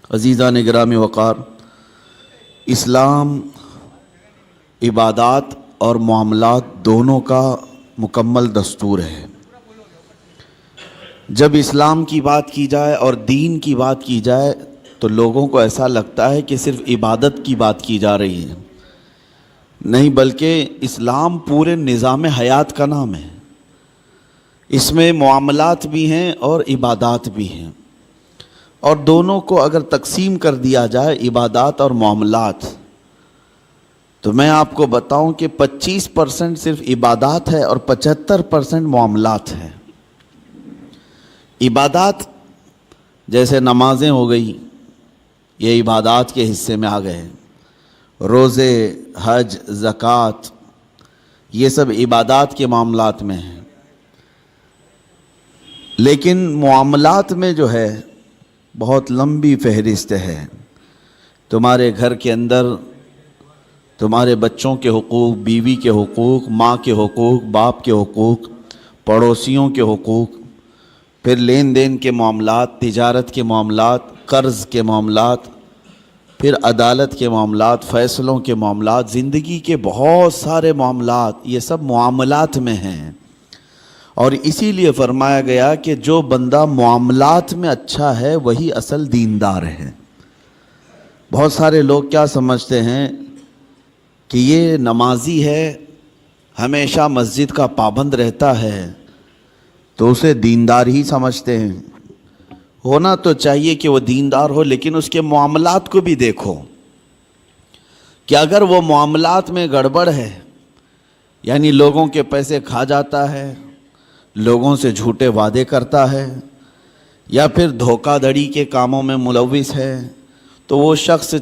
عزیزان گرامی وقار، اسلام عبادات اور معاملات دونوں کا مکمل دستور ہے۔ جب اسلام کی بات کی جائے اور دین کی بات کی جائے تو لوگوں کو ایسا لگتا ہے کہ صرف عبادت کی بات کی جا رہی ہے، نہیں بلکہ اسلام پورے نظام حیات کا نام ہے۔ اس میں معاملات بھی ہیں اور عبادات بھی ہیں، اور دونوں کو اگر تقسیم کر دیا جائے عبادات اور معاملات، تو میں آپ کو بتاؤں کہ 25% صرف عبادات ہے اور 75% معاملات ہے۔ عبادات جیسے نمازیں ہو گئی، یہ عبادات کے حصے میں آ گئے، روزے، حج، زکوٰۃ، یہ سب عبادات کے معاملات میں ہیں۔ لیکن معاملات میں جو ہے بہت لمبی فہرست ہے۔ تمہارے گھر کے اندر تمہارے بچوں کے حقوق، بیوی کے حقوق، ماں کے حقوق، باپ کے حقوق، پڑوسیوں کے حقوق، پھر لین دین کے معاملات، تجارت کے معاملات، قرض کے معاملات، پھر عدالت کے معاملات، فیصلوں کے معاملات، زندگی کے بہت سارے معاملات، یہ سب معاملات میں ہیں۔ اور اسی لیے فرمایا گیا کہ جو بندہ معاملات میں اچھا ہے وہی اصل دیندار ہے۔ بہت سارے لوگ کیا سمجھتے ہیں کہ یہ نمازی ہے، ہمیشہ مسجد کا پابند رہتا ہے، تو اسے دیندار ہی سمجھتے ہیں۔ ہونا تو چاہیے کہ وہ دیندار ہو، لیکن اس کے معاملات کو بھی دیکھو کہ اگر وہ معاملات میں گڑبڑ ہے، یعنی لوگوں کے پیسے کھا جاتا ہے، لوگوں سے جھوٹے وعدے کرتا ہے، یا پھر دھوکہ دھڑی کے کاموں میں ملوث ہے، تو وہ شخص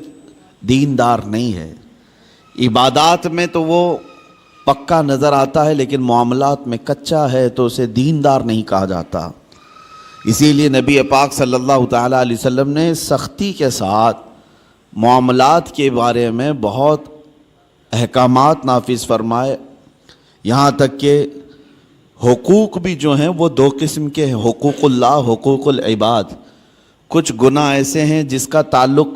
دیندار نہیں ہے۔ عبادات میں تو وہ پکا نظر آتا ہے، لیکن معاملات میں کچا ہے، تو اسے دیندار نہیں کہا جاتا۔ اسی لیے نبی پاک صلی اللہ تعالیٰ علیہ وسلم نے سختی کے ساتھ معاملات کے بارے میں بہت احکامات نافذ فرمائے، یہاں تک کہ حقوق بھی جو ہیں وہ دو قسم کے ہیں، حقوق اللہ، حقوق العباد۔ کچھ گناہ ایسے ہیں جس کا تعلق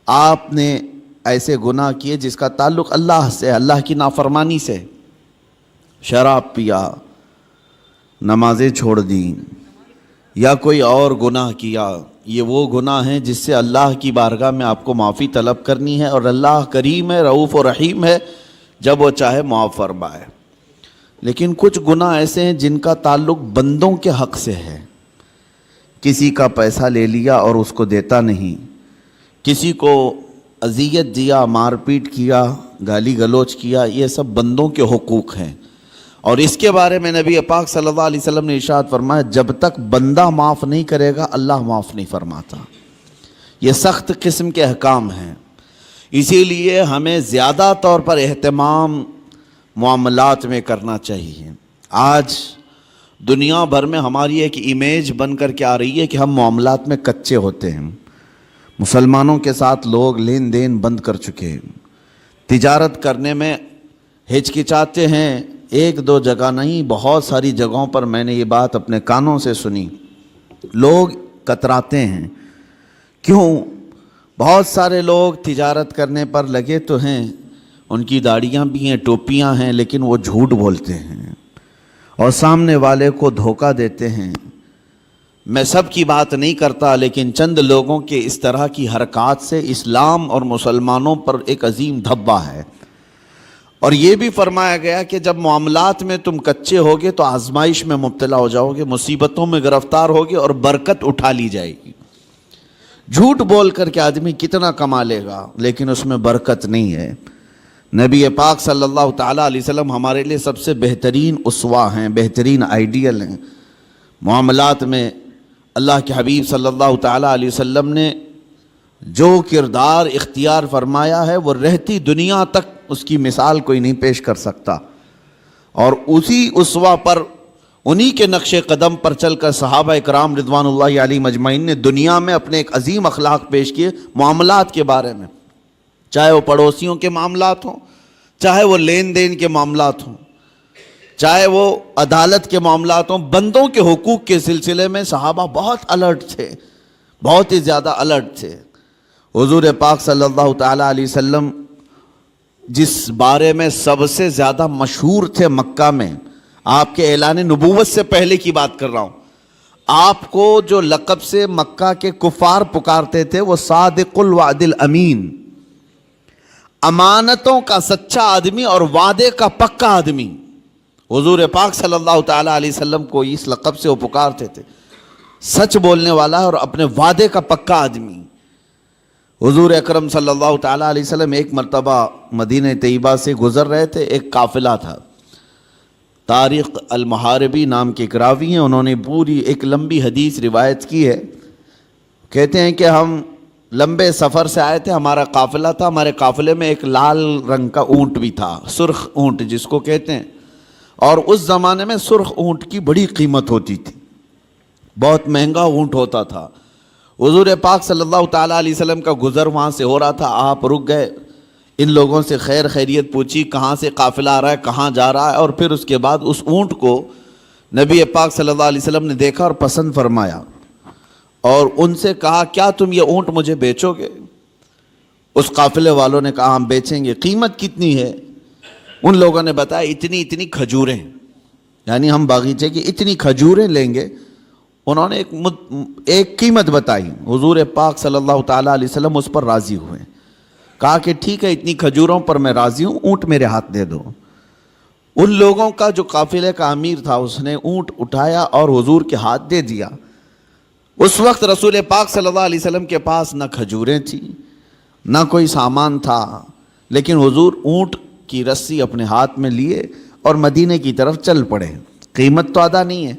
آپ نے ایسے گناہ کیے جس کا تعلق اللہ سے، اللہ کی نافرمانی سے، شراب پیا، نمازیں چھوڑ دیں، یا کوئی اور گناہ کیا، یہ وہ گناہ ہیں جس سے اللہ کی بارگاہ میں آپ کو معافی طلب کرنی ہے، اور اللہ کریم ہے، رؤوف و رحیم ہے، جب وہ چاہے معاف فرمائے۔ لیکن کچھ گناہ ایسے ہیں جن کا تعلق بندوں کے حق سے ہے۔ کسی کا پیسہ لے لیا اور اس کو دیتا نہیں، کسی کو اذیت دیا، مار پیٹ کیا، گالی گلوچ کیا، یہ سب بندوں کے حقوق ہیں۔ اور اس کے بارے میں نبی پاک صلی اللہ علیہ وسلم نے ارشاد فرمایا، جب تک بندہ معاف نہیں کرے گا اللہ معاف نہیں فرماتا۔ یہ سخت قسم کے احکام ہیں، اسی لیے ہمیں زیادہ طور پر اہتمام معاملات میں کرنا چاہیے۔ آج دنیا بھر میں ہماری ایک امیج بن کر کے آ رہی ہے کہ ہم معاملات میں کچے ہوتے ہیں۔ مسلمانوں کے ساتھ لوگ لین دین بند کر چکے ہیں، تجارت کرنے میں ہچکچاتے ہیں۔ ایک دو جگہ نہیں، بہت ساری جگہوں پر میں نے یہ بات اپنے کانوں سے سنی، لوگ کتراتے ہیں۔ کیوں؟ بہت سارے لوگ تجارت کرنے پر لگے تو ہیں، ان کی داڑیاں بھی ہیں، ٹوپیاں ہیں، لیکن وہ جھوٹ بولتے ہیں اور سامنے والے کو دھوکہ دیتے ہیں۔ میں سب کی بات نہیں کرتا، لیکن چند لوگوں کے اس طرح کی حرکات سے اسلام اور مسلمانوں پر ایک عظیم دھبہ ہے۔ اور یہ بھی فرمایا گیا کہ جب معاملات میں تم کچے ہوگے تو آزمائش میں مبتلا ہو جاؤ گے، مصیبتوں میں گرفتار ہوگے اور برکت اٹھا لی جائے گی۔ جھوٹ بول کر کے آدمی کتنا کما لے گا، لیکن اس میں برکت نہیں ہے۔ نبی پاک صلی اللہ تعالیٰ علیہ وسلم ہمارے لیے سب سے بہترین اسوہ ہیں، بہترین آئیڈیل ہیں۔ معاملات میں اللہ کے حبیب صلی اللہ تعالیٰ علیہ وسلم نے جو کردار اختیار فرمایا ہے وہ رہتی دنیا تک اس کی مثال کوئی نہیں پیش کر سکتا۔ اور اسی اسوہ پر، انہی کے نقش قدم پر چل کر صحابہ اکرام رضوان اللہ علیہم اجمعین نے دنیا میں اپنے ایک عظیم اخلاق پیش کیے معاملات کے بارے میں، چاہے وہ پڑوسیوں کے معاملات ہوں، چاہے وہ لین دین کے معاملات ہوں، چاہے وہ عدالت کے معاملات ہوں۔ بندوں کے حقوق کے سلسلے میں صحابہ بہت الرٹ تھے۔ بہت ہی زیادہ الرٹ تھے۔ حضور پاک صلی اللہ تعالیٰ علیہ وسلم جس بارے میں سب سے زیادہ مشہور تھے مکہ میں، آپ کے اعلان نبوت سے پہلے کی بات کر رہا ہوں، آپ کو جو لقب سے مکہ کے کفار پکارتے تھے وہ صادق الوعد الامین، امانتوں کا سچا آدمی اور وعدے کا پکا آدمی۔ حضور پاک صلی اللہ تعالیٰ علیہ وسلم کو اس لقب سے وہ پکارتے تھے، سچ بولنے والا اور اپنے وعدے کا پکا آدمی۔ حضور اکرم صلی اللہ تعالیٰ علیہ وسلم ایک مرتبہ مدینہ طیبہ سے گزر رہے تھے، ایک قافلہ تھا، طارق المحاربی نام کے ایک راوی ہیں، انہوں نے پوری ایک لمبی حدیث روایت کی ہے۔ کہتے ہیں کہ ہم لمبے سفر سے آئے تھے، ہمارا قافلہ تھا، ہمارے قافلے میں ایک لال رنگ کا اونٹ بھی تھا، سرخ اونٹ جس کو کہتے ہیں، اور اس زمانے میں سرخ اونٹ کی بڑی قیمت ہوتی تھی، بہت مہنگا اونٹ ہوتا تھا۔ حضور پاک صلی اللہ تعالیٰ علیہ وسلم کا گزر وہاں سے ہو رہا تھا، آپ رک گئے، ان لوگوں سے خیر خیریت پوچھی، کہاں سے قافلہ آ رہا ہے، کہاں جا رہا ہے، اور پھر اس کے بعد اس اونٹ کو نبی پاک صلی اللہ علیہ وسلم نے دیکھا اور پسند فرمایا، اور ان سے کہا کیا تم یہ اونٹ مجھے بیچو گے؟ اس قافلے والوں نے کہا ہم بیچیں گے۔ قیمت کتنی ہے؟ ان لوگوں نے بتایا اتنی کھجوریں، یعنی ہم باغیچے کی اتنی کھجوریں لیں گے۔ انہوں نے ایک قیمت بتائی، حضور پاک صلی اللہ تعالیٰ علیہ وسلم اس پر راضی ہوئے، کہا کہ ٹھیک ہے اتنی کھجوروں پر میں راضی ہوں، اونٹ میرے ہاتھ دے دو۔ ان لوگوں کا جو قافلے کا امیر تھا اس نے اونٹ اٹھایا اور حضور کے ہاتھ دے دیا۔ اس وقت رسول پاک صلی اللہ علیہ وسلم کے پاس نہ کھجوریں تھیں نہ کوئی سامان تھا، لیکن حضور اونٹ کی رسی اپنے ہاتھ میں لیے اور مدینے کی طرف چل پڑے۔ قیمت تو ادا نہیں ہے،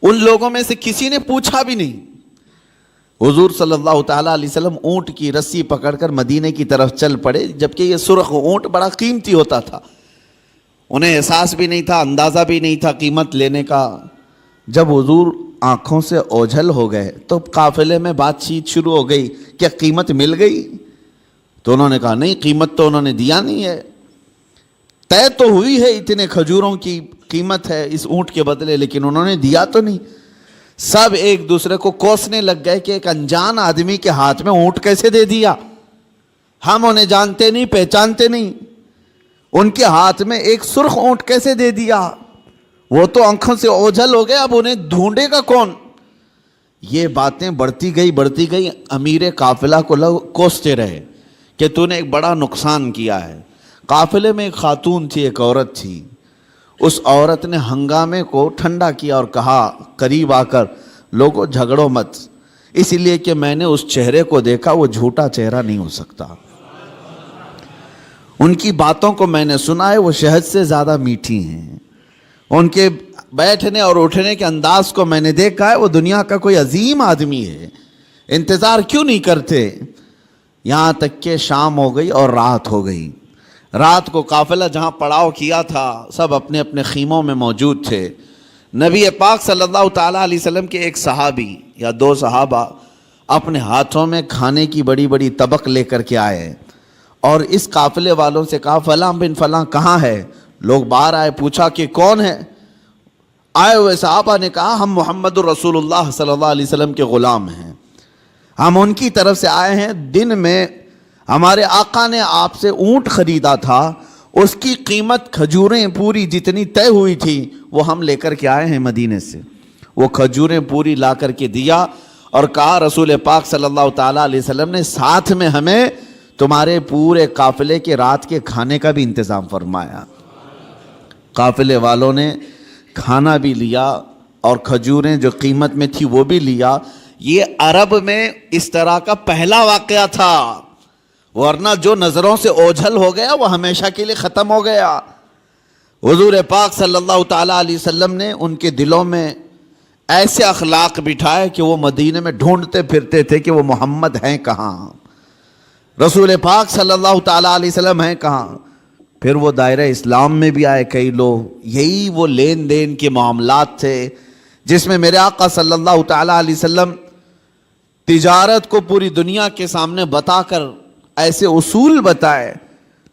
ان لوگوں میں سے کسی نے پوچھا بھی نہیں۔ حضور صلی اللہ تعالیٰ علیہ وسلم اونٹ کی رسی پکڑ کر مدینے کی طرف چل پڑے، جبکہ یہ سرخ اونٹ بڑا قیمتی ہوتا تھا، انہیں احساس بھی نہیں تھا، اندازہ بھی نہیں تھا قیمت لینے کا۔ جب حضور آنکھوں سے اوجھل ہو گئے تو قافلے میں بات چیت شروع ہو گئی، کیا قیمت مل گئی؟ تو انہوں نے کہا نہیں، قیمت تو انہوں نے دیا نہیں ہے، طے تو ہوئی ہے اتنے کھجوروں کی قیمت ہے اس اونٹ کے بدلے، لیکن انہوں نے دیا تو نہیں۔ سب ایک دوسرے کو کوسنے لگ گئے کہ ایک انجان آدمی کے ہاتھ میں اونٹ کیسے دے دیا، ہم انہیں جانتے نہیں، پہچانتے نہیں، ان کے ہاتھ میں ایک سرخ اونٹ کیسے دے دیا؟ وہ تو آنکھوں سے اوجھل ہو گئے، اب انہیں ڈھونڈے گا کون؟ یہ باتیں بڑھتی گئی، امیر قافلہ کو لوگ کوستے رہے کہ تو نے ایک بڑا نقصان کیا ہے۔ قافلے میں ایک خاتون تھی، ایک عورت تھی، اس عورت نے ہنگامے کو ٹھنڈا کیا اور کہا قریب آ کر لوگوں جھگڑو مت، اس لیے کہ میں نے اس چہرے کو دیکھا، وہ جھوٹا چہرہ نہیں ہو سکتا، ان کی باتوں کو میں نے سنا ہے، وہ شہد سے زیادہ میٹھی ہیں، ان کے بیٹھنے اور اٹھنے کے انداز کو میں نے دیکھا ہے، وہ دنیا کا کوئی عظیم آدمی ہے، انتظار کیوں نہیں کرتے؟ یہاں تک کہ شام ہو گئی اور رات ہو گئی۔ رات کو قافلہ جہاں پڑاؤ کیا تھا سب اپنے اپنے خیموں میں موجود تھے۔ نبی پاک صلی اللہ تعالیٰ علیہ وسلم کے ایک صحابی یا دو صحابہ اپنے ہاتھوں میں کھانے کی بڑی بڑی طبق لے کر کے آئے اور اس قافلے والوں سے کہا فلاں بن فلاں کہاں ہے؟ لوگ باہر آئے، پوچھا کہ کون ہے؟ آئے ہوئے صحابہ نے کہا ہم محمد الرسول اللہ صلی اللہ علیہ وسلم کے غلام ہیں، ہم ان کی طرف سے آئے ہیں، دن میں ہمارے آقا نے آپ سے اونٹ خریدا تھا، اس کی قیمت کھجوریں پوری جتنی طے ہوئی تھی وہ ہم لے کر کے آئے ہیں مدینے سے۔ وہ کھجوریں پوری لا کر کے دیا اور کہا رسول پاک صلی اللہ تعالیٰ علیہ وسلم نے ساتھ میں ہمیں تمہارے پورے قافلے کے رات کے کھانے کا بھی انتظام فرمایا۔ قافلے والوں نے کھانا بھی لیا اور کھجوریں جو قیمت میں تھی وہ بھی لیا۔ یہ عرب میں اس طرح کا پہلا واقعہ تھا، ورنہ جو نظروں سے اوجھل ہو گیا وہ ہمیشہ کے لیے ختم ہو گیا۔ حضور پاک صلی اللہ تعالیٰ علیہ وسلم نے ان کے دلوں میں ایسے اخلاق بٹھائے کہ وہ مدینے میں ڈھونڈتے پھرتے تھے کہ وہ محمد ہیں کہاں، رسول پاک صلی اللہ تعالیٰ علیہ وسلم ہیں کہاں۔ پھر وہ دائرہ اسلام میں بھی آئے کئی لوگ، یہی وہ لین دین کے معاملات تھے جس میں میرے آقا صلی اللہ تعالیٰ علیہ وسلم تجارت کو پوری دنیا کے سامنے بتا کر ایسے اصول بتائے،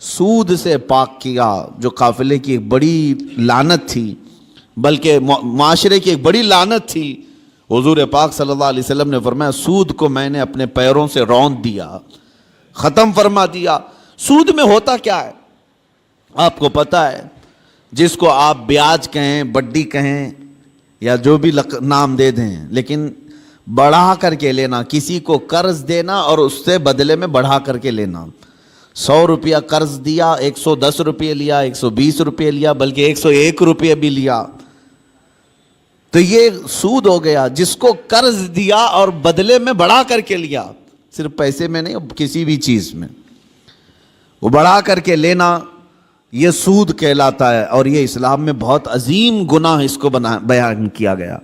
سود سے پاک کیا جو قافلے کی ایک بڑی لعنت تھی، بلکہ معاشرے کی ایک بڑی لعنت تھی، حضور پاک صلی اللہ علیہ وسلم نے فرمایا سود کو میں نے اپنے پیروں سے روند دیا، ختم فرما دیا۔ سود میں ہوتا کیا ہے آپ کو پتہ ہے؟ جس کو آپ بیاج کہیں، بڈی کہیں، یا جو بھی نام دے دیں، لیکن بڑھا کر کے لینا، کسی کو قرض دینا اور اس سے بدلے میں بڑھا کر کے لینا۔ 100 روپیہ قرض دیا، 110 روپے لیا، 120 روپے لیا، بلکہ 101 روپے بھی لیا، تو یہ سود ہو گیا۔ جس کو قرض دیا اور بدلے میں بڑھا کر کے لیا، صرف پیسے میں نہیں، کسی بھی چیز میں وہ بڑھا کر کے لینا، یہ سود کہلاتا ہے۔ اور یہ اسلام میں بہت عظیم گناہ اس کو بیان کیا گیا۔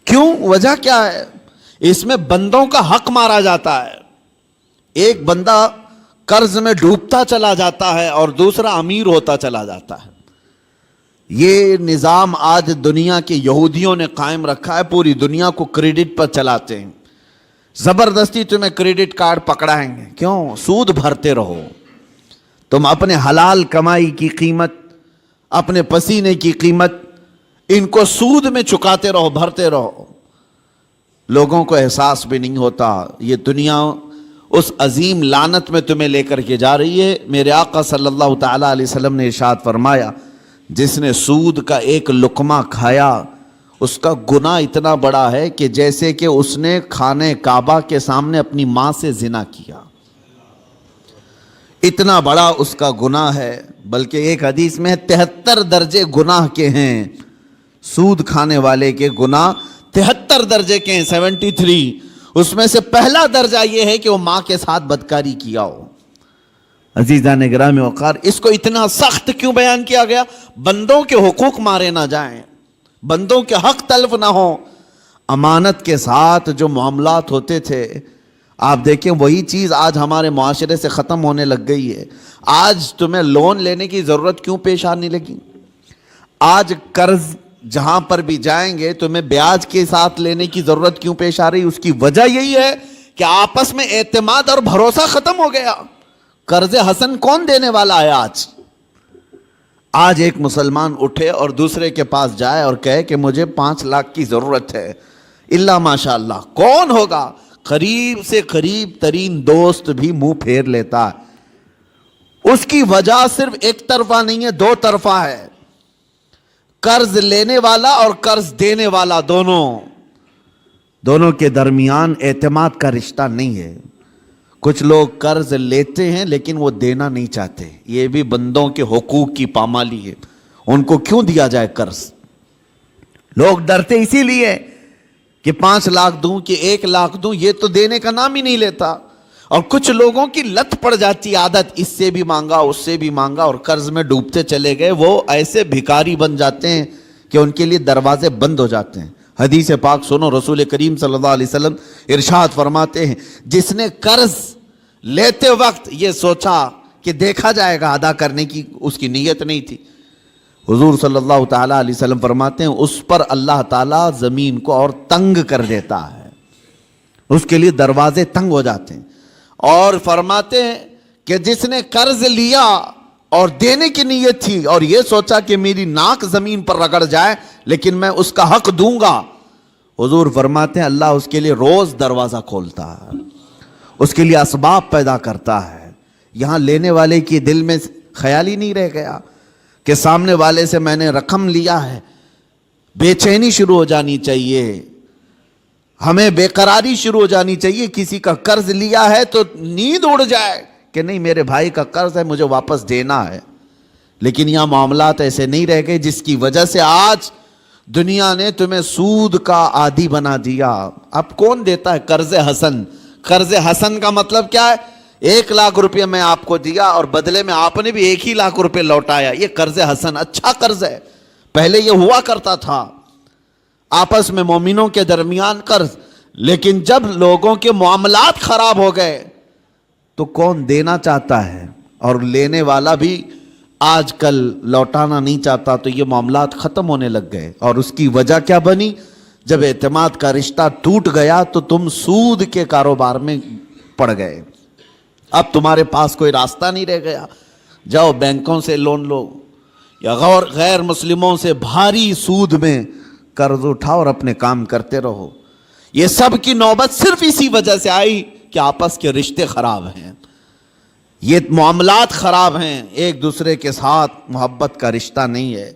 کیوں؟ وجہ کیا ہے؟ اس میں بندوں کا حق مارا جاتا ہے۔ ایک بندہ قرض میں ڈوبتا چلا جاتا ہے اور دوسرا امیر ہوتا چلا جاتا ہے۔ یہ نظام آج دنیا کے یہودیوں نے قائم رکھا ہے، پوری دنیا کو کریڈٹ پر چلاتے ہیں۔ زبردستی تمہیں کریڈٹ کارڈ پکڑائیں گے، کیوں؟ سود بھرتے رہو، تم اپنے حلال کمائی کی قیمت، اپنے پسینے کی قیمت ان کو سود میں چکاتے رہو، بھرتے رہو۔ لوگوں کو احساس بھی نہیں ہوتا۔ یہ دنیا اس عظیم لعنت میں تمہیں لے کر کے جا رہی ہے۔ میرے آقا صلی اللہ تعالیٰ علیہ وسلم نے ارشاد فرمایا، جس نے سود کا ایک لقمہ کھایا اس کا گناہ اتنا بڑا ہے کہ جیسے کہ اس نے خانہ کعبہ کے سامنے اپنی ماں سے زنا کیا، اتنا بڑا اس کا گناہ ہے۔ بلکہ ایک حدیث میں 73 درجے گناہ کے ہیں، سود کھانے والے کے گناہ 73 درجے کے ہیں، 73۔ اس میں سے پہلا درجہ یہ ہے کہ وہ ماں کے ساتھ بدکاری کیا ہو۔ عزیزان گرامی وقار، اس کو اتنا سخت کیوں بیان کیا گیا؟ بندوں کے حقوق مارے نہ جائیں، بندوں کے حق تلف نہ ہوں۔ امانت کے ساتھ جو معاملات ہوتے تھے، آپ دیکھیں وہی چیز آج ہمارے معاشرے سے ختم ہونے لگ گئی ہے۔ آج تمہیں لون لینے کی ضرورت کیوں پیش آنے لگی؟ آج قرض جہاں پر بھی جائیں گے تمہیں بیاج کے ساتھ لینے کی ضرورت کیوں پیش آ رہی؟ اس کی وجہ یہی ہے کہ آپس میں اعتماد اور بھروسہ ختم ہو گیا۔ قرض حسن کون دینے والا ہے آج؟ آج ایک مسلمان اٹھے اور دوسرے کے پاس جائے اور کہے کہ مجھے 5 لاکھ کی ضرورت ہے، اللہ ماشاء اللہ، کون ہوگا؟ قریب سے قریب ترین دوست بھی منہ پھیر لیتا ہے۔ اس کی وجہ صرف ایک طرفہ نہیں ہے، 2 طرفہ ہے۔ قرض لینے والا اور قرض دینے والا دونوں کے درمیان اعتماد کا رشتہ نہیں ہے۔ کچھ لوگ قرض لیتے ہیں لیکن وہ دینا نہیں چاہتے، یہ بھی بندوں کے حقوق کی پامالی ہے۔ ان کو کیوں دیا جائے قرض؟ لوگ ڈرتے اسی لیے کہ 5 لاکھ دوں کہ 1 لاکھ دوں، یہ تو دینے کا نام ہی نہیں لیتا۔ اور کچھ لوگوں کی لت پڑ جاتی عادت، اس سے بھی مانگا اس سے بھی مانگا اور قرض میں ڈوبتے چلے گئے۔ وہ ایسے بھکاری بن جاتے ہیں کہ ان کے لیے دروازے بند ہو جاتے ہیں۔ حدیث پاک سنو، رسول کریم صلی اللہ علیہ وسلم ارشاد فرماتے ہیں، جس نے قرض لیتے وقت یہ سوچا کہ دیکھا جائے گا، ادا کرنے کی اس کی نیت نہیں تھی، حضور صلی اللہ تعالیٰ علیہ وسلم فرماتے ہیں اس پر اللہ تعالیٰ زمین کو اور تنگ کر دیتا ہے، اس کے لیے دروازے تنگ ہو جاتے ہیں۔ اور فرماتے ہیں کہ جس نے قرض لیا اور دینے کی نیت تھی اور یہ سوچا کہ میری ناک زمین پر رگڑ جائے لیکن میں اس کا حق دوں گا، حضور فرماتے ہیں اللہ اس کے لیے روز دروازہ کھولتا ہے، اس کے لیے اسباب پیدا کرتا ہے۔ یہاں لینے والے کی دل میں خیال ہی نہیں رہ گیا کہ سامنے والے سے میں نے رقم لیا ہے، بے چینی شروع ہو جانی چاہیے، ہمیں بے قراری شروع ہو جانی چاہیے۔ کسی کا قرض لیا ہے تو نیند اڑ جائے کہ نہیں میرے بھائی کا قرض ہے، مجھے واپس دینا ہے۔ لیکن یہاں معاملات ایسے نہیں رہ گئے، جس کی وجہ سے آج دنیا نے تمہیں سود کا عادی بنا دیا۔ اب کون دیتا ہے قرض حسن؟ قرض حسن کا مطلب کیا ہے؟ 1 لاکھ روپے میں آپ کو دیا اور بدلے میں آپ نے بھی 1 ہی لاکھ روپے لوٹایا، یہ قرض حسن اچھا قرض ہے۔ پہلے یہ ہوا کرتا تھا آپس میں مومنوں کے درمیان قرض، لیکن جب لوگوں کے معاملات خراب ہو گئے تو کون دینا چاہتا ہے اور لینے والا بھی آج کل لوٹانا نہیں چاہتا، تو یہ معاملات ختم ہونے لگ گئے۔ اور اس کی وجہ کیا بنی؟ جب اعتماد کا رشتہ ٹوٹ گیا تو تم سود کے کاروبار میں پڑ گئے۔ اب تمہارے پاس کوئی راستہ نہیں رہ گیا، جاؤ بینکوں سے لون لو یا غیر مسلموں سے بھاری سود میں قرض اٹھاؤ اور اپنے کام کرتے رہو۔ یہ سب کی نوبت صرف اسی وجہ سے آئی کہ آپس کے رشتے خراب ہیں، یہ معاملات خراب ہیں، ایک دوسرے کے ساتھ محبت کا رشتہ نہیں ہے۔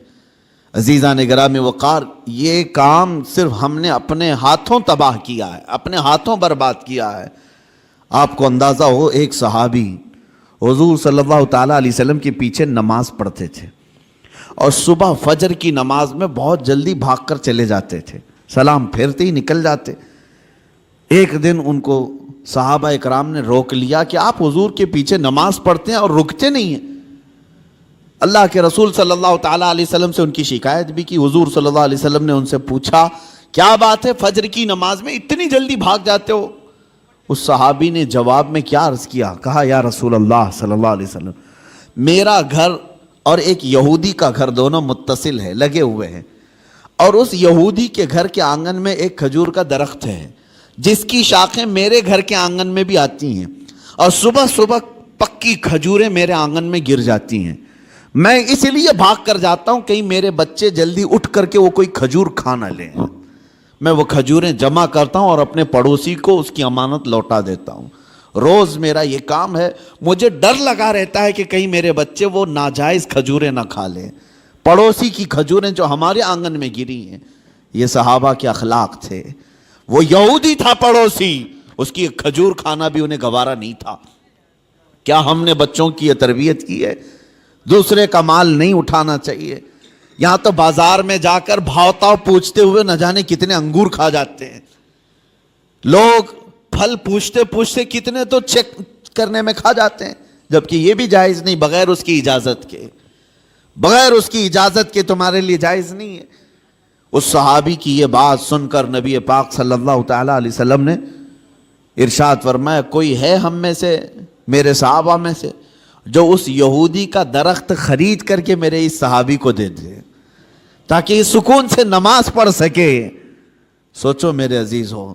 عزیزان گرامی وقار، یہ کام صرف ہم نے اپنے ہاتھوں تباہ کیا ہے، اپنے ہاتھوں برباد کیا ہے۔ آپ کو اندازہ ہو، ایک صحابی حضور صلی اللہ تعالیٰ علیہ وسلم کے پیچھے نماز پڑھتے تھے، اور صبح فجر کی نماز میں بہت جلدی بھاگ کر چلے جاتے تھے، سلام پھیرتے ہی نکل جاتے۔ ایک دن ان کو صحابہ اکرام نے روک لیا کہ آپ حضور کے پیچھے نماز پڑھتے ہیں اور رکتے نہیں ہیں۔ اللہ کے رسول صلی اللہ تعالیٰ علیہ وسلم سے ان کی شکایت بھی کی۔ حضور صلی اللہ علیہ وسلم نے ان سے پوچھا، کیا بات ہے فجر کی نماز میں اتنی جلدی بھاگ جاتے ہو؟ اس صحابی نے جواب میں کیا عرض کیا، کہا یا رسول اللہ صلی اللہ علیہ وسلم، میرا گھر اور ایک یہودی کا گھر دونوں متصل ہے، لگے ہوئے ہیں، اور اس یہودی کے گھر کے آنگن میں ایک کھجور کا درخت ہے جس کی شاخیں میرے گھر کے آنگن میں بھی آتی ہیں، اور صبح صبح پکی کھجوریں میرے آنگن میں گر جاتی ہیں۔ میں اس لیے بھاگ کر جاتا ہوں کہیں میرے بچے جلدی اٹھ کر کے وہ کوئی کھجور کھا نہ لیں۔ میں وہ کھجوریں جمع کرتا ہوں اور اپنے پڑوسی کو اس کی امانت لوٹا دیتا ہوں۔ روز میرا یہ کام ہے، مجھے ڈر لگا رہتا ہے کہ کہیں میرے بچے وہ ناجائز کھجوریں نہ کھا لیں، پڑوسی کی کھجوریں جو ہمارے آنگن میں گری ہیں۔ یہ صحابہ کے اخلاق تھے۔ وہ یہودی تھا پڑوسی، اس کی ایک کھجور کھانا بھی انہیں گوارا نہیں تھا۔ کیا ہم نے بچوں کی یہ تربیت کی ہے؟ دوسرے کا مال نہیں اٹھانا چاہیے۔ یہاں تو بازار میں جا کر بھاؤ پوچھتے ہوئے نہ جانے کتنے انگور کھا جاتے ہیں لوگ، پھل پوچھتے پوچھتے کتنے تو چیک کرنے میں کھا جاتے ہیں، جبکہ یہ بھی جائز نہیں، بغیر اس کی اجازت کے، بغیر اس کی اجازت کے تمہارے لیے جائز نہیں ہے۔ اس صحابی کی یہ بات سن کر نبی پاک صلی اللہ تعالیٰ علیہ وسلم نے ارشاد فرمایا، کوئی ہے ہم میں سے، میرے صحابہ میں سے، جو اس یہودی کا درخت خرید کر کے میرے اس صحابی کو دے دے تاکہ یہ سکون سے نماز پڑھ سکے۔ سوچو میرے عزیز ہو،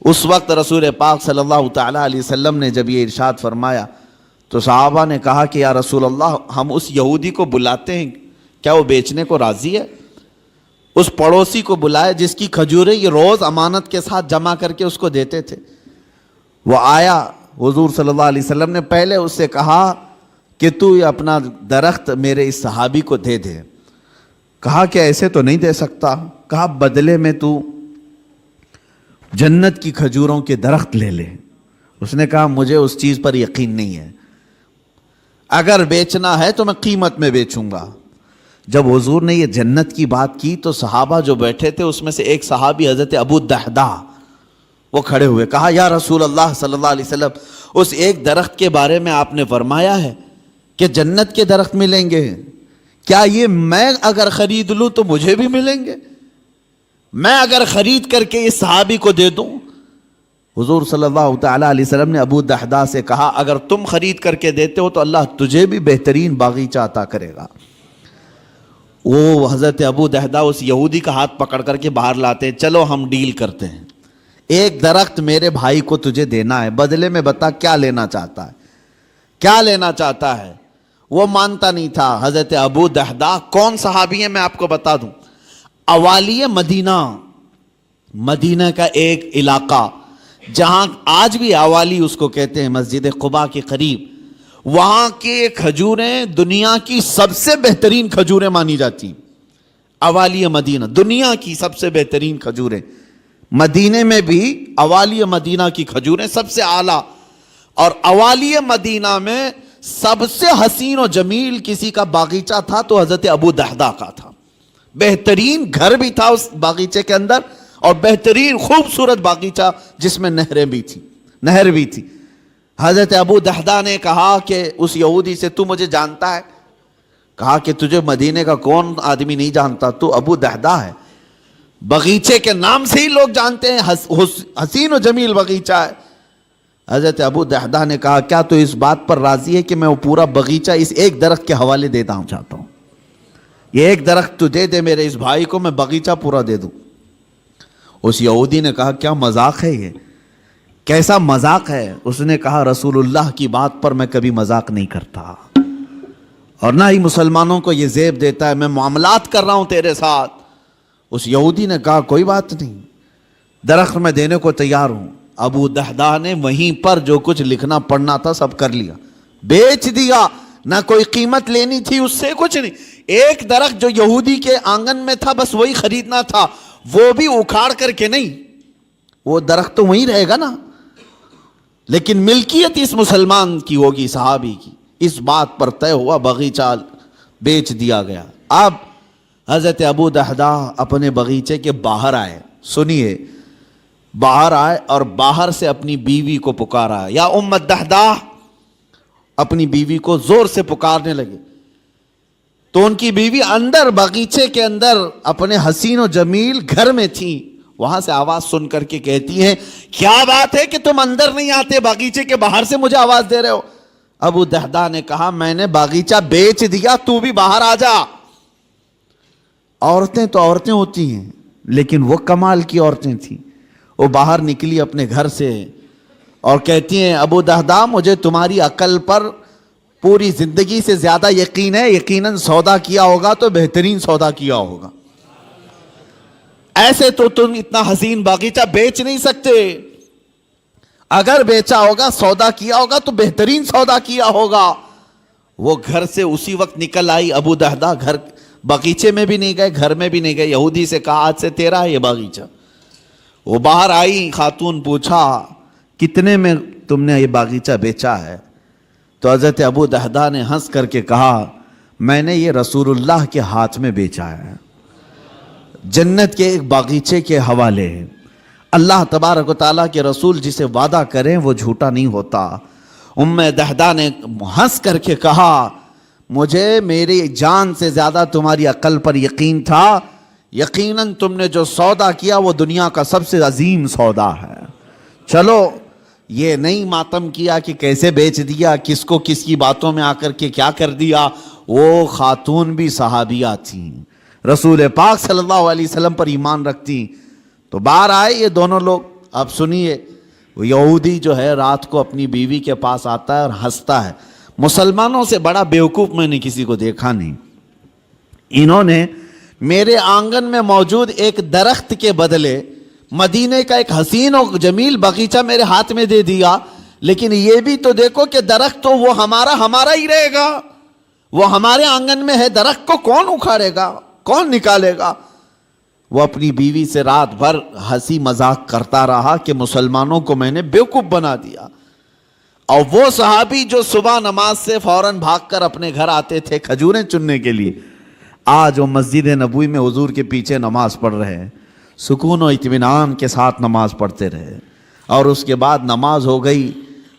اس وقت رسول پاک صلی اللہ تعالیٰ علیہ وسلم نے جب یہ ارشاد فرمایا تو صحابہ نے کہا کہ یا رسول اللہ، ہم اس یہودی کو بلاتے ہیں، کیا وہ بیچنے کو راضی ہے؟ اس پڑوسی کو بلائے جس کی کھجوریں یہ روز امانت کے ساتھ جمع کر کے اس کو دیتے تھے۔ وہ آیا، حضور صلی اللہ علیہ وسلم نے پہلے اس سے کہا کہ تو یہ اپنا درخت میرے اس صحابی کو دے دے۔ کہا کہ ایسے تو نہیں دے سکتا۔ کہا بدلے میں تو جنت کی کھجوروں کے درخت لے لے۔ اس نے کہا مجھے اس چیز پر یقین نہیں ہے، اگر بیچنا ہے تو میں قیمت میں بیچوں گا۔ جب حضور نے یہ جنت کی بات کی تو صحابہ جو بیٹھے تھے اس میں سے ایک صحابی حضرت ابو الدحداء وہ کھڑے ہوئے، کہا یا رسول اللہ صلی اللہ علیہ وسلم، اس ایک درخت کے بارے میں آپ نے فرمایا ہے کہ جنت کے درخت ملیں گے، کیا یہ میں اگر خرید لوں تو مجھے بھی ملیں گے؟ میں اگر خرید کر کے اس صحابی کو دے دوں؟ حضور صلی اللہ تعالیٰ علیہ وسلم نے ابو الدحداء سے کہا اگر تم خرید کر کے دیتے ہو تو اللہ تجھے بھی بہترین باغیچہ عطا کرے گا۔ وہ حضرت ابو الدحداء اس یہودی کا ہاتھ پکڑ کر کے باہر لاتے ہیں، چلو ہم ڈیل کرتے ہیں، ایک درخت میرے بھائی کو تجھے دینا ہے، بدلے میں بتا کیا لینا چاہتا ہے، کیا لینا چاہتا ہے؟ وہ مانتا نہیں تھا۔ حضرت ابو الدحداء کون صحابی ہیں میں آپ کو بتا دوں، اوالی مدینہ، مدینہ کا ایک علاقہ جہاں آج بھی اوالی اس کو کہتے ہیں، مسجد قباء کے قریب، وہاں کے کھجوریں دنیا کی سب سے بہترین کھجوریں مانی جاتی ہیں۔ اوالی مدینہ دنیا کی سب سے بہترین کھجوریں، مدینے میں بھی اوالی مدینہ کی کھجوریں سب سے اعلیٰ، اور اوالی مدینہ میں سب سے حسین و جمیل کسی کا باغیچہ تھا تو حضرت ابو الدحداء کا تھا۔ بہترین گھر بھی تھا اس باغیچے کے اندر، اور بہترین خوبصورت باغیچہ جس میں نہر بھی تھی۔ حضرت ابو الدحداء نے کہا کہ اس یہودی سے تو مجھے جانتا ہے؟ کہا کہ تجھے مدینے کا کون آدمی نہیں جانتا، تو ابو الدحداء ہے، باغیچے کے نام سے ہی لوگ جانتے ہیں، حسین و جمیل باغیچہ ہے۔ حضرت ابو الدحداء نے کہا کیا تو اس بات پر راضی ہے کہ میں وہ پورا باغیچہ اس ایک درخت کے حوالے دیتا ہوں، چاہتا ہوں یہ ایک درخت تو دے دے میرے اس بھائی کو، میں باغیچہ پورا دے دوں۔ اس یہودی نے کہا کیا مذاق ہے یہ، کیسا مذاق ہے؟ اس نے کہا رسول اللہ کی بات پر میں کبھی مذاق نہیں کرتا، اور نہ ہی مسلمانوں کو یہ زیب دیتا ہے، میں معاملات کر رہا ہوں تیرے ساتھ۔ اس یہودی نے کہا کوئی بات نہیں، درخت میں دینے کو تیار ہوں. ابو دہدہ نے وہیں پر جو کچھ لکھنا پڑھنا تھا سب کر لیا, بیچ دیا, نہ کوئی قیمت لینی تھی اس سے, کچھ نہیں. ایک درخت جو یہودی کے آنگن میں تھا بس وہی خریدنا تھا, وہ بھی اکھاڑ کر کے نہیں, وہ درخت تو وہیں رہے گا نا, لیکن ملکیت اس مسلمان کی ہوگی, صحابی کی. اس بات پر طے ہوا, باغیچہ بیچ دیا گیا. اب حضرت ابو دہدہ اپنے باغیچے کے باہر آئے, سنیے, باہر آئے اور باہر سے اپنی بیوی کو پکارا, یا ام الدہدہ, اپنی بیوی کو زور سے پکارنے لگے. تو ان کی بیوی اندر باغیچے کے اندر اپنے حسین و جمیل گھر میں تھی, وہاں سے آواز سن کر کے کہتی ہیں, کیا بات ہے کہ تم اندر نہیں آتے, باغیچے کے باہر سے مجھے آواز دے رہے ہو. ابو دہدہ نے کہا, میں نے باغیچہ بیچ دیا, تو بھی باہر آ جا. عورتیں تو عورتیں ہوتی ہیں, لیکن وہ کمال کی عورتیں تھیں. وہ باہر نکلی اپنے گھر سے اور کہتی ہیں, ابو دہدہ مجھے تمہاری عقل پر پوری زندگی سے زیادہ یقین ہے, یقیناً سودا کیا ہوگا تو بہترین سودا کیا ہوگا, ایسے تو تم اتنا حسین باغیچہ بیچ نہیں سکتے, اگر بیچا ہوگا سودا کیا ہوگا تو بہترین سودا کیا ہوگا. وہ گھر سے اسی وقت نکل آئی. ابو دہدہ گھر باغیچے میں بھی نہیں گئے, گھر میں بھی نہیں گئے. یہودی سے کہا, آج سے تیرا ہے یہ باغیچہ. وہ باہر آئی, خاتون, پوچھا کتنے میں تم نے یہ باغیچہ بیچا ہے؟ تو حضرت ابو دہدہ نے ہنس کر کے کہا, میں نے یہ رسول اللہ کے ہاتھ میں بیچا ہے, جنت کے ایک باغیچے کے حوالے. اللہ تبارک و تعالیٰ کے رسول جسے وعدہ کریں وہ جھوٹا نہیں ہوتا. ام دہدہ نے ہنس کر کے کہا, مجھے میری جان سے زیادہ تمہاری عقل پر یقین تھا, یقیناً تم نے جو سودا کیا وہ دنیا کا سب سے عظیم سودا ہے. چلو, یہ نہیں ماتم کیا کہ کیسے بیچ دیا, کس کو کس کی باتوں میں آ کر کے کیا کر دیا. وہ خاتون بھی صحابیہ تھیں, رسول پاک صلی اللہ علیہ وسلم پر ایمان رکھتی. تو باہر آئے یہ دونوں لوگ. اب سنیے, وہ یہودی جو ہے رات کو اپنی بیوی کے پاس آتا ہے اور ہنستا ہے. مسلمانوں سے بڑا بیوقوف میں نے کسی کو دیکھا نہیں. انہوں نے میرے آنگن میں موجود ایک درخت کے بدلے مدینے کا ایک حسین و جمیل باغیچہ میرے ہاتھ میں دے دیا, لیکن یہ بھی تو دیکھو کہ درخت تو وہ ہمارا ہی رہے گا, وہ ہمارے آنگن میں ہے, درخت کو کون اکھاڑے گا, کون نکالے گا. وہ اپنی بیوی سے رات بھر ہنسی مذاق کرتا رہا کہ مسلمانوں کو میں نے بیوقوف بنا دیا. اور وہ صحابی جو صبح نماز سے فوراً بھاگ کر اپنے گھر آتے تھے کھجوریں چننے کے لیے, آج وہ مسجد نبوی میں حضور کے پیچھے نماز پڑھ رہے ہیں, سکون و اطمینان کے ساتھ نماز پڑھتے رہے. اور اس کے بعد نماز ہو گئی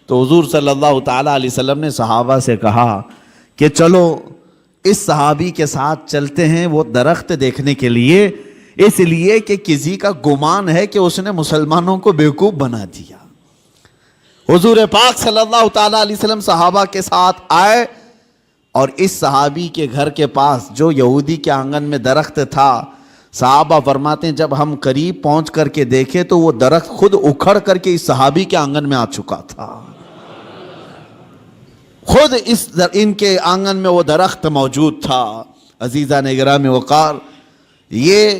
تو حضور صلی اللہ تعالیٰ علیہ وسلم نے صحابہ سے کہا کہ چلو اس صحابی کے ساتھ چلتے ہیں وہ درخت دیکھنے کے لیے, اس لیے کہ کسی کا گمان ہے کہ اس نے مسلمانوں کو بیوقوف بنا دیا. حضور پاک صلی اللہ تعالیٰ علیہ وسلم صحابہ کے ساتھ آئے اور اس صحابی کے گھر کے پاس جو یہودی کے آنگن میں درخت تھا, صحابہ فرماتے ہیں جب ہم قریب پہنچ کر کے دیکھے تو وہ درخت خود اکھڑ کر کے اس صحابی کے آنگن میں آ چکا تھا. خود ان کے آنگن میں وہ درخت موجود تھا. عزیزان گرامی وقار, یہ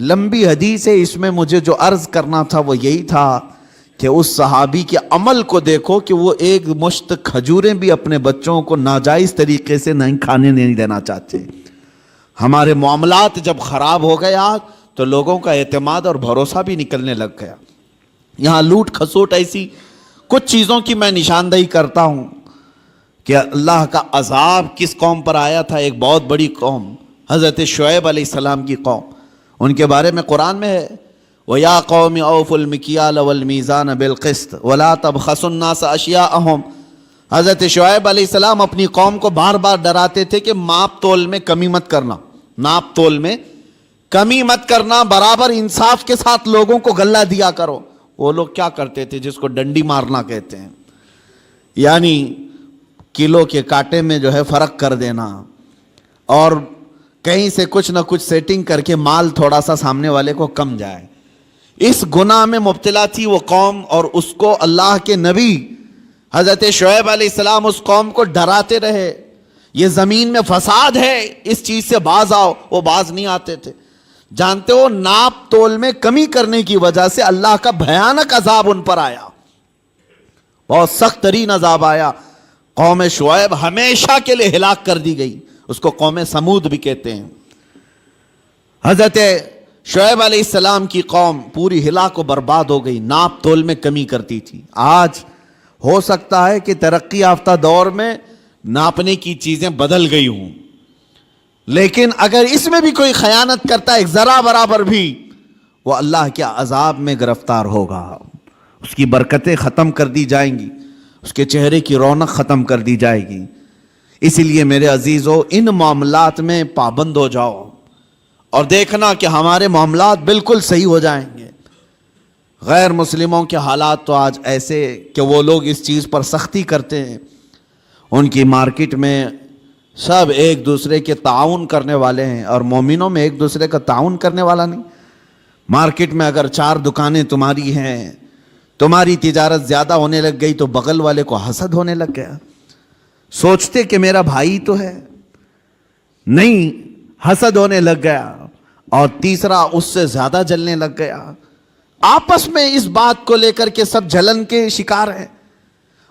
لمبی حدیث ہے, اس میں مجھے جو عرض کرنا تھا وہ یہی تھا کہ اس صحابی کے عمل کو دیکھو کہ وہ ایک مشت کھجوریں بھی اپنے بچوں کو ناجائز طریقے سے نہیں کھانے نہیں دینا چاہتے. ہمارے معاملات جب خراب ہو گیا تو لوگوں کا اعتماد اور بھروسہ بھی نکلنے لگ گیا. یہاں لوٹ کھسوٹ ایسی کچھ چیزوں کی میں نشاندہی کرتا ہوں کہ اللہ کا عذاب کس قوم پر آیا تھا. ایک بہت بڑی قوم, حضرت شعیب علیہ السلام کی قوم, ان کے بارے میں قرآن میں ہے, وَيَا قَوْمِ أَوْفُوا الْمِكْيَالَ وَالْمِيزَانَ بِالْقِسْطِ وَلَا تَبْخَسُوا النَّاسَ أَشْيَاءَهُمْ. حضرت شعیب علیہ السلام اپنی قوم کو بار بار ڈراتے تھے کہ ماپ تول میں کمی مت کرنا, ناپ تول میں کمی مت کرنا, برابر انصاف کے ساتھ لوگوں کو غلہ دیا کرو. وہ لوگ کیا کرتے تھے جس کو ڈنڈی مارنا کہتے ہیں, یعنی کلو کے کانٹے میں جو ہے فرق کر دینا اور کہیں سے کچھ نہ کچھ سیٹنگ کر کے مال تھوڑا سا سامنے والے کو کم جائے. اس گناہ میں مبتلا تھی وہ قوم, اور اس کو اللہ کے نبی حضرت شعیب علیہ السلام اس قوم کو ڈراتے رہے, یہ زمین میں فساد ہے, اس چیز سے باز آؤ. وہ باز نہیں آتے تھے. جانتے ہو ناپ تول میں کمی کرنے کی وجہ سے اللہ کا بھیانک عذاب ان پر آیا، بہت سخت ترین عذاب آیا۔ قوم شعیب ہمیشہ کے لیے ہلاک کر دی گئی، اس کو قوم سمود بھی کہتے ہیں۔ حضرت شعیب علیہ السلام کی قوم پوری ہلاک و برباد ہو گئی، ناپ تول میں کمی کرتی تھی۔ آج ہو سکتا ہے کہ ترقی یافتہ دور میں ناپنے کی چیزیں بدل گئی ہوں، لیکن اگر اس میں بھی کوئی خیانت کرتا ہے ذرا برابر بھی، وہ اللہ کے عذاب میں گرفتار ہوگا، اس کی برکتیں ختم کر دی جائیں گی، اس کے چہرے کی رونق ختم کر دی جائے گی۔ اسی لیے میرے عزیزو، ان معاملات میں پابند ہو جاؤ اور دیکھنا کہ ہمارے معاملات بالکل صحیح ہو جائیں گے۔ غیر مسلموں کے حالات تو آج ایسے کہ وہ لوگ اس چیز پر سختی کرتے ہیں، ان کی مارکیٹ میں سب ایک دوسرے کے تعاون کرنے والے ہیں، اور مومنوں میں ایک دوسرے کا تعاون کرنے والا نہیں۔ مارکیٹ میں اگر 4 دکانیں تمہاری ہیں، تمہاری تجارت زیادہ ہونے لگ گئی تو بغل والے کو حسد ہونے لگ گیا، سوچتے کہ میرا بھائی تو ہے، نہیں، حسد ہونے لگ گیا، اور تیسرا اس سے زیادہ جلنے لگ گیا۔ آپس میں اس بات کو لے کر کے سب جلن کے شکار ہیں،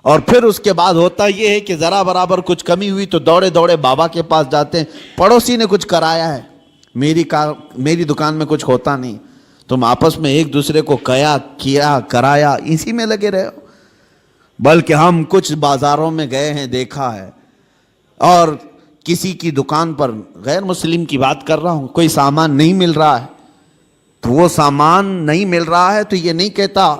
اور پھر اس کے بعد ہوتا یہ ہے کہ ذرا برابر کچھ کمی ہوئی تو دوڑے دوڑے بابا کے پاس جاتے ہیں، پڑوسی نے کچھ کرایا ہے، میری دکان میں کچھ ہوتا نہیں۔ تم آپس میں ایک دوسرے کو کیا کرایا اسی میں لگے رہے ہو۔ بلکہ ہم کچھ بازاروں میں گئے ہیں، دیکھا ہے، اور کسی کی دکان پر، غیر مسلم کی بات کر رہا ہوں، کوئی سامان نہیں مل رہا ہے، تو وہ سامان نہیں مل رہا ہے تو یہ نہیں کہتا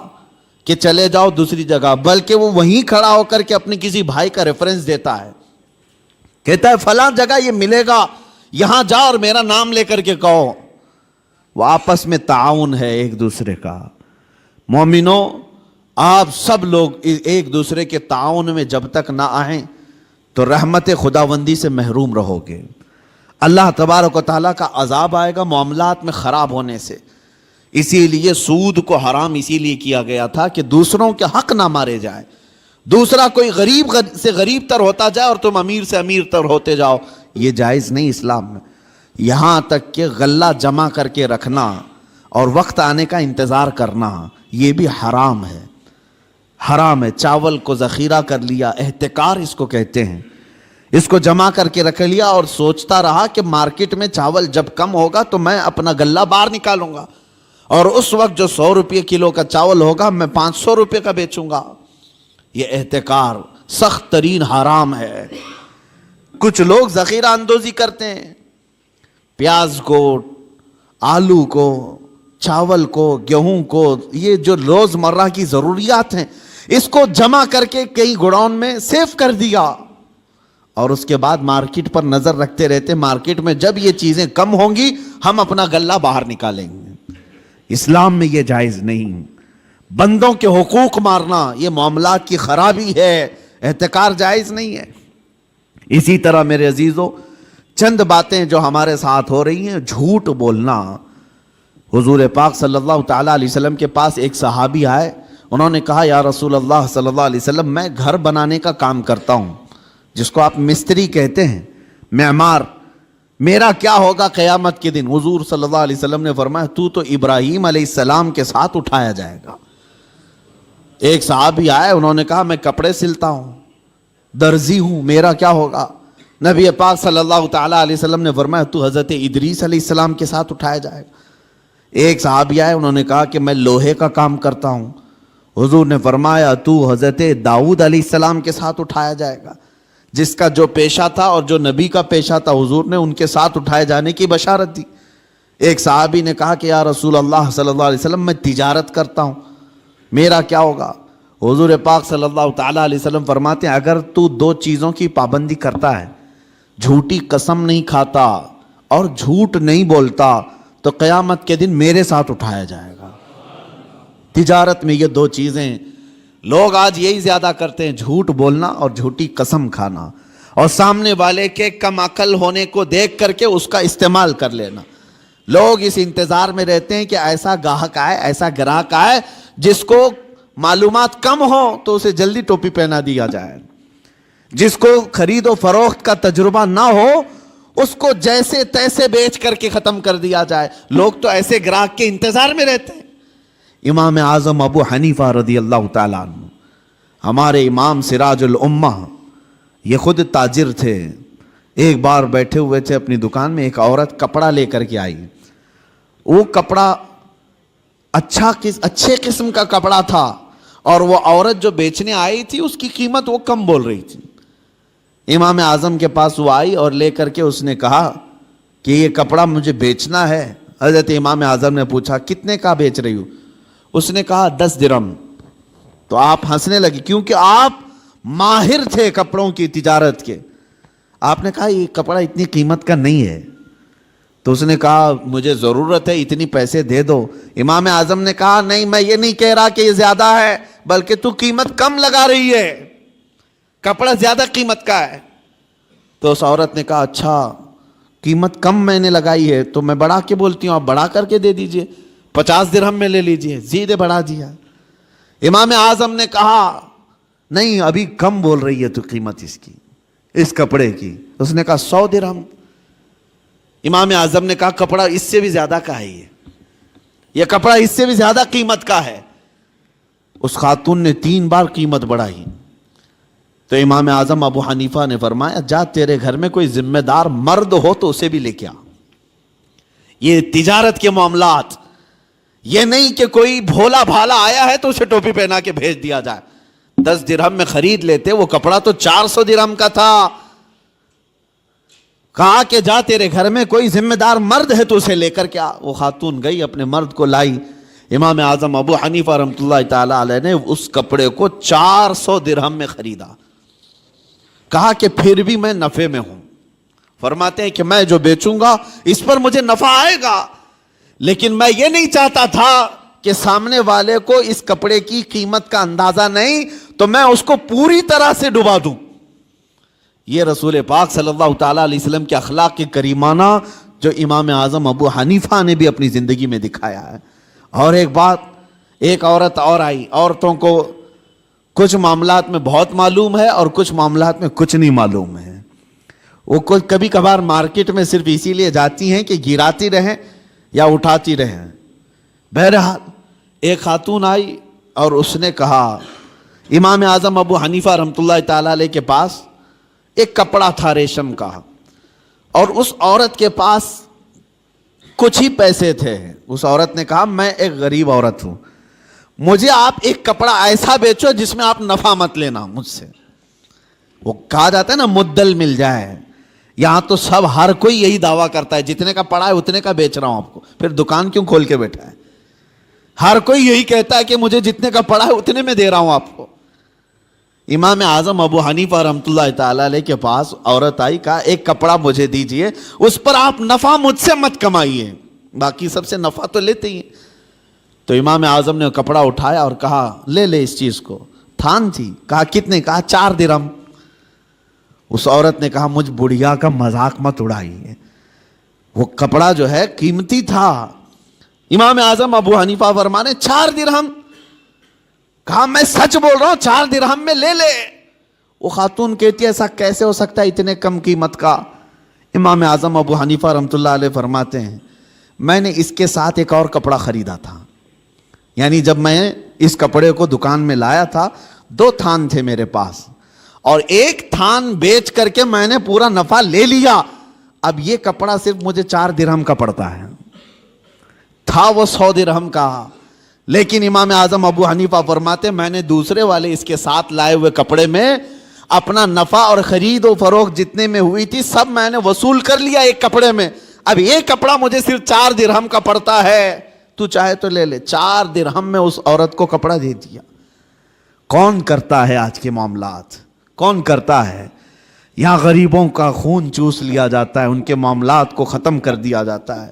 کہ چلے جاؤ دوسری جگہ، بلکہ وہ وہیں کھڑا ہو کر کے اپنے کسی بھائی کا ریفرنس دیتا ہے، کہتا ہے فلاں جگہ یہ ملے گا، یہاں جاؤ اور میرا نام لے کر کے کہو۔ وہ آپس میں تعاون ہے ایک دوسرے کا۔ مومنوں، آپ سب لوگ ایک دوسرے کے تعاون میں جب تک نہ آئیں تو رحمت خداوندی سے محروم رہو گے۔ اللہ تبارک و تعالیٰ کا عذاب آئے گا معاملات میں خراب ہونے سے۔ اسی لیے سود کو حرام اسی لیے کیا گیا تھا کہ دوسروں کے حق نہ مارے جائیں، دوسرا کوئی غریب سے غریب تر ہوتا جائے اور تم امیر سے امیر تر ہوتے جاؤ، یہ جائز نہیں اسلام میں۔ یہاں تک کہ غلہ جمع کر کے رکھنا اور وقت آنے کا انتظار کرنا، یہ بھی حرام ہے، حرام ہے۔ چاول کو ذخیرہ کر لیا، احتکار اس کو کہتے ہیں، اس کو جمع کر کے رکھ لیا اور سوچتا رہا کہ مارکیٹ میں چاول جب کم ہوگا تو میں اپنا غلہ باہر نکالوں گا، اور اس وقت جو 100 روپے کلو کا چاول ہوگا میں 500 روپے کا بیچوں گا۔ یہ احتکار سخت ترین حرام ہے۔ کچھ لوگ ذخیرہ اندوزی کرتے ہیں، پیاز کو، آلو کو، چاول کو، گیہوں کو، یہ جو روز مرہ کی ضروریات ہیں، اس کو جمع کر کے کئی گوڈاؤن میں سیف کر دیا، اور اس کے بعد مارکیٹ پر نظر رکھتے رہتے، مارکیٹ میں جب یہ چیزیں کم ہوں گی ہم اپنا غلہ باہر نکالیں گے۔ اسلام میں یہ جائز نہیں۔ بندوں کے حقوق مارنا یہ معاملات کی خرابی ہے، احتکار جائز نہیں ہے۔ اسی طرح میرے عزیزو، چند باتیں جو ہمارے ساتھ ہو رہی ہیں، جھوٹ بولنا۔ حضور پاک صلی اللہ تعالیٰ علیہ وسلم کے پاس ایک صحابی آئے، انہوں نے کہا یا رسول اللہ صلی اللہ علیہ وسلم، میں گھر بنانے کا کام کرتا ہوں، جس کو آپ مستری کہتے ہیں، معمار، میرا کیا ہوگا قیامت کے دن؟ حضور صلی اللہ علیہ وسلم نے فرمایا تو ابراہیم علیہ السلام کے ساتھ اٹھایا جائے گا۔ ایک صحابی آئے، انہوں نے کہا میں کپڑے سلتا ہوں، درزی ہوں، میرا کیا ہوگا؟ نبی پاک صلی اللہ تعالیٰ علیہ وسلم نے فرمایا تو حضرت ادریس علیہ السلام کے ساتھ اٹھایا جائے گا۔ ایک صحابی آئے، انہوں نے کہا کہ میں لوہے کا کام کرتا ہوں، حضور نے فرمایا تو حضرت داؤد علیہ السلام کے ساتھ اٹھایا جائے گا۔ جس کا جو پیشہ تھا اور جو نبی کا پیشہ تھا، حضور نے ان کے ساتھ اٹھائے جانے کی بشارت دی۔ ایک صحابی نے کہا کہ یا رسول اللہ صلی اللہ علیہ وسلم، میں تجارت کرتا ہوں، میرا کیا ہوگا؟ حضور پاک صلی اللہ تعالیٰ علیہ وسلم فرماتے ہیں اگر تو 2 چیزوں کی پابندی کرتا ہے، جھوٹی قسم نہیں کھاتا اور جھوٹ نہیں بولتا، تو قیامت کے دن میرے ساتھ اٹھایا جائے گا۔ تجارت میں یہ 2 چیزیں لوگ آج یہی زیادہ کرتے ہیں، جھوٹ بولنا اور جھوٹی قسم کھانا، اور سامنے والے کے کم عقل ہونے کو دیکھ کر کے اس کا استعمال کر لینا۔ لوگ اس انتظار میں رہتے ہیں کہ ایسا گاہک آئے، ایسا گراہک آئے جس کو معلومات کم ہو تو اسے جلدی ٹوپی پہنا دیا جائے، جس کو خرید و فروخت کا تجربہ نہ ہو اس کو جیسے تیسے بیچ کر کے ختم کر دیا جائے. لوگ تو ایسے گراہک کے انتظار میں رہتے ہیں. امام اعظم ابو حنیفہ رضی اللہ تعالیٰ عنہ، ہمارے امام سراج الامہ، یہ خود تاجر تھے. ایک بار بیٹھے ہوئے تھے اپنی دکان میں، ایک عورت کپڑا لے کر کے آئی. وہ کپڑا اچھے قسم کا کپڑا تھا، اور وہ عورت جو بیچنے آئی تھی اس کی قیمت وہ کم بول رہی تھی. امام اعظم کے پاس وہ آئی اور لے کر کے اس نے کہا کہ یہ کپڑا مجھے بیچنا ہے. حضرت امام اعظم نے پوچھا کتنے کا بیچ رہی ہو؟ اس نے کہا 10 درہم. تو آپ ہنسنے لگے کیونکہ آپ ماہر تھے کپڑوں کی تجارت کے. آپ نے کہا یہ کپڑا اتنی قیمت کا نہیں ہے. تو اس نے کہا مجھے ضرورت ہے، اتنی پیسے دے دو. امام اعظم نے کہا نہیں، میں یہ نہیں کہہ رہا کہ یہ زیادہ ہے، بلکہ تو قیمت کم لگا رہی ہے، کپڑا زیادہ قیمت کا ہے. تو اس عورت نے کہا اچھا قیمت کم میں نے لگائی ہے تو میں بڑھا کے بولتی ہوں، آپ بڑھا کر کے دے دیجئے، 50 درہم میں لے لیجئے. سیدھے بڑھا دیا. امام اعظم نے کہا نہیں ابھی کم بول رہی ہے تو قیمت اس کی، اس کپڑے کی. اس نے کہا 100 درہم. امام اعظم نے کہا کپڑا اس سے بھی زیادہ کا ہے، یہ کپڑا اس سے بھی زیادہ قیمت کا ہے. اس خاتون نے 3 بار قیمت بڑھائی. تو امام اعظم ابو حنیفہ نے فرمایا جا تیرے گھر میں کوئی ذمہ دار مرد ہو تو اسے بھی لے کے آ. یہ تجارت کے معاملات، یہ نہیں کہ کوئی بھولا بھالا آیا ہے تو اسے ٹوپی پہنا کے بھیج دیا جائے. 10 درہم میں خرید لیتے، وہ کپڑا تو 400 درہم کا تھا. کہا کہ جا تیرے گھر میں کوئی ذمہ دار مرد ہے تو اسے لے کر کے آ. وہ خاتون گئی، اپنے مرد کو لائی. امام اعظم ابو حنیفہ رحمۃ اللہ تعالی علیہ نے اس کپڑے کو 400 درہم میں خریدا. کہا کہ پھر بھی میں نفع میں ہوں. فرماتے ہیں کہ میں جو بیچوں گا اس پر مجھے نفع آئے گا، لیکن میں یہ نہیں چاہتا تھا کہ سامنے والے کو اس کپڑے کی قیمت کا اندازہ نہیں تو میں اس کو پوری طرح سے ڈبا دوں. یہ رسول پاک صلی اللہ تعالیٰ علیہ وسلم کے اخلاق کے کریمانہ جو امام اعظم ابو حنیفہ نے بھی اپنی زندگی میں دکھایا ہے. اور ایک بات، ایک عورت اور آئی. عورتوں کو کچھ معاملات میں بہت معلوم ہے اور کچھ معاملات میں کچھ نہیں معلوم ہے. وہ کبھی کبھار مارکیٹ میں صرف اسی لیے جاتی ہیں کہ گراتی رہیں یا اٹھاتی رہیں. بہرحال ایک خاتون آئی اور اس نے کہا امام اعظم ابو حنیفہ رحمۃ اللہ تعالیٰ علیہ کے پاس ایک کپڑا تھا ریشم کا، اور اس عورت کے پاس کچھ ہی پیسے تھے. اس عورت نے کہا میں ایک غریب عورت ہوں، مجھے آپ ایک کپڑا ایسا بیچو جس میں آپ نفع مت لینا مجھ سے. وہ کہا جاتا ہے نا مدل مل جائے. یہاں تو ہر کوئی یہی دعویٰ کرتا ہے جتنے کا پڑا ہے اتنے کا بیچ رہا ہوں آپ کو، پھر دکان کیوں کھول کے بیٹھا ہے؟ ہر کوئی یہی کہتا ہے کہ مجھے جتنے کا پڑا ہے اتنے میں دے رہا ہوں آپ کو. امام اعظم ابو حنیفہ رحمۃ اللہ تعالیٰ علیہ کے پاس عورت آئی، کہا ایک کپڑا مجھے دیجئے، اس پر آپ نفع مجھ سے مت کمائیے، باقی سب سے نفع تو لیتے ہی. تو امام اعظم نے کپڑا اٹھایا اور کہا لے لے اس چیز کو. تھان تھی. کہا کتنے؟ کہا 4 درہم. اس عورت نے کہا مجھ بڑھیا کا مذاق مت اڑائیے، وہ کپڑا جو ہے قیمتی تھا. امام اعظم ابو حنیفہ فرمانے 4 درہم. کہا میں سچ بول رہا ہوں 4 درہم میں لے لے. وہ خاتون کہتی ہے ایسا کیسے ہو سکتا ہے اتنے کم قیمت کا؟ امام اعظم ابو حنیفہ رحمۃ اللہ علیہ فرماتے ہیں میں نے اس کے ساتھ ایک اور کپڑا خریدا تھا. یعنی جب میں اس کپڑے کو دکان میں لایا تھا 2 تھان تھے میرے پاس، اور ایک تھان بیچ کر کے میں نے پورا نفع لے لیا. اب یہ کپڑا صرف مجھے 4 درہم کا پڑتا ہے. تھا وہ 100 درہم کا. لیکن امام اعظم ابو حنیفہ فرماتے میں نے دوسرے والے اس کے ساتھ لائے ہوئے کپڑے میں اپنا نفع اور خرید و فروخت جتنے میں ہوئی تھی سب میں نے وصول کر لیا ایک کپڑے میں. اب یہ کپڑا مجھے صرف 4 درہم کا پڑتا ہے، تو چاہے تو لے لے. 4 درہم میں اس عورت کو کپڑا دے دیا. کون کرتا ہے آج کے معاملات؟ کون کرتا ہے؟ یہاں غریبوں کا خون چوس لیا جاتا ہے، ان کے معاملات کو ختم کر دیا جاتا ہے.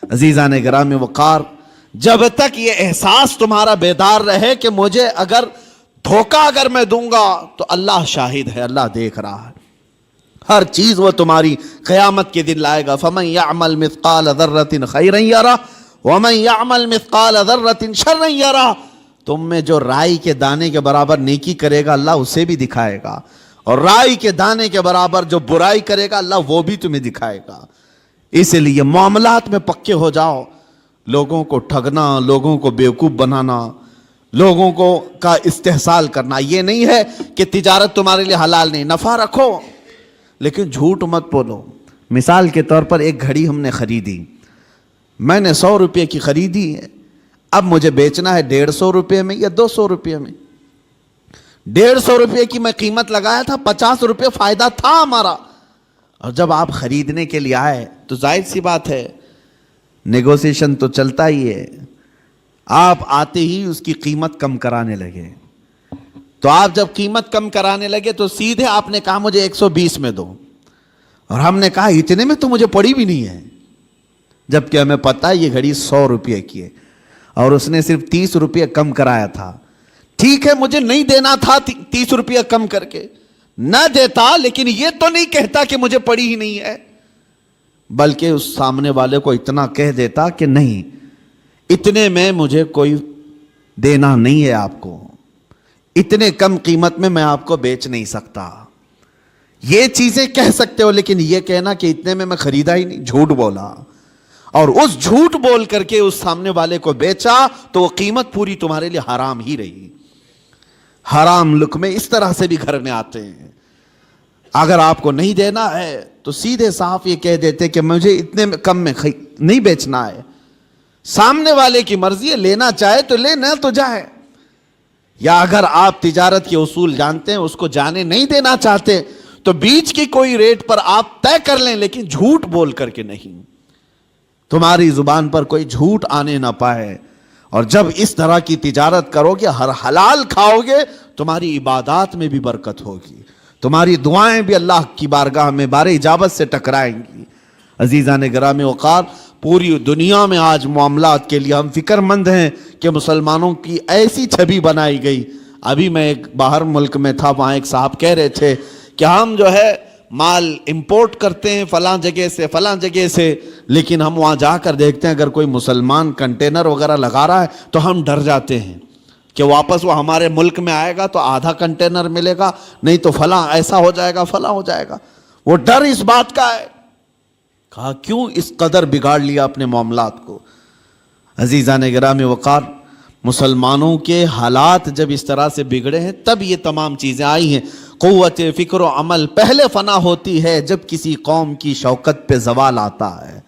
عزیزان گرامی وقار، جب تک یہ احساس تمہارا بیدار رہے کہ مجھے اگر دھوکہ اگر میں دوں گا تو اللہ شاہد ہے، اللہ دیکھ رہا ہے، ہر چیز وہ تمہاری قیامت کے دن لائے گا. فَمَن يَعْمَلْ مِثْقَالَ ذَرَّةٍ خَيْرًا يَرَهُ وَمَن يَعْمَلْ مِثْقَالَ ذَرَّةٍ شَرًّا يَرَهُ. تم میں جو رائی کے دانے کے برابر نیکی کرے گا اللہ اسے بھی دکھائے گا، اور رائی کے دانے کے برابر جو برائی کرے گا اللہ وہ بھی تمہیں دکھائے گا. اسی لیے معاملات میں پکے ہو جاؤ. لوگوں کو ٹھگنا، لوگوں کو بیوقوف بنانا، لوگوں کو کا استحصال کرنا، یہ نہیں ہے کہ تجارت تمہارے لیے حلال نہیں. نفع رکھو لیکن جھوٹ مت بولو. مثال کے طور پر ایک گھڑی ہم نے خریدی، میں نے 100 روپے کی خریدی ہے، اب مجھے بیچنا ہے 150 روپے میں یا 200 روپے میں. 150 روپے کی میں قیمت لگایا تھا، 50 روپے فائدہ تھا ہمارا. اور جب آپ خریدنے کے لیے آئے تو ظاہر سی بات ہے نیگوسیشن تو چلتا ہی ہے. آپ آتے ہی اس کی قیمت کم کرانے لگے. تو آپ جب قیمت کم کرانے لگے تو سیدھے آپ نے کہا مجھے 120 میں دو، اور ہم نے کہا اتنے میں تو مجھے پڑی بھی نہیں ہے، جبکہ ہمیں پتہ ہے یہ گھڑی 100 روپے کی ہے اور اس نے صرف 30 روپے کم کرایا تھا. ٹھیک ہے مجھے نہیں دینا تھا 30 روپے کم کر کے، نہ دیتا، لیکن یہ تو نہیں کہتا کہ مجھے پڑی ہی نہیں ہے، بلکہ اس سامنے والے کو اتنا کہہ دیتا کہ نہیں اتنے میں مجھے کوئی دینا نہیں ہے، آپ کو اتنے کم قیمت میں آپ کو بیچ نہیں سکتا. یہ چیزیں کہہ سکتے ہو، لیکن یہ کہنا کہ اتنے میں خریدا ہی نہیں، جھوٹ بولا. اور اس جھوٹ بول کر کے اس سامنے والے کو بیچا تو وہ قیمت پوری تمہارے لیے حرام ہی رہی. حرام لقمے اس طرح سے بھی گھر میں آتے ہیں. اگر آپ کو نہیں دینا ہے تو سیدھے صاف یہ کہہ دیتے کہ مجھے اتنے کم میں نہیں بیچنا ہے. سامنے والے کی مرضی ہے، لینا چاہے تو لے، نہ تو جائے. یا اگر آپ تجارت کے اصول جانتے ہیں، اس کو جانے نہیں دینا چاہتے تو بیچ کی کوئی ریٹ پر آپ طے کر لیں، لیکن جھوٹ بول کر کے نہیں. تمہاری زبان پر کوئی جھوٹ آنے نہ پائے. اور جب اس طرح کی تجارت کرو گے، ہر حلال کھاؤ گے، تمہاری عبادات میں بھی برکت ہوگی، تمہاری دعائیں بھی اللہ کی بارگاہ میں بار اجابت سے ٹکرائیں گی. عزیزان گرامی وقار، پوری دنیا میں آج معاملات کے لیے ہم فکر مند ہیں کہ مسلمانوں کی ایسی چھبی بنائی گئی. ابھی میں ایک باہر ملک میں تھا، وہاں ایک صاحب کہہ رہے تھے کہ ہم جو ہے مال امپورٹ کرتے ہیں فلاں جگہ سے، لیکن ہم وہاں جا کر دیکھتے ہیں اگر کوئی مسلمان کنٹینر وغیرہ لگا رہا ہے تو ہم ڈر جاتے ہیں کہ واپس وہ ہمارے ملک میں آئے گا تو آدھا کنٹینر ملے گا، نہیں تو فلاں ایسا ہو جائے گا، فلاں ہو جائے گا. وہ ڈر اس بات کا ہے. کہا کیوں اس قدر بگاڑ لیا اپنے معاملات کو. عزیزان گرامی وقار، مسلمانوں کے حالات جب اس طرح سے بگڑے ہیں تب یہ تمام چیزیں آئی ہیں. قوت فکر و عمل پہلے فنا ہوتی ہے جب کسی قوم کی شوکت پہ زوال آتا ہے.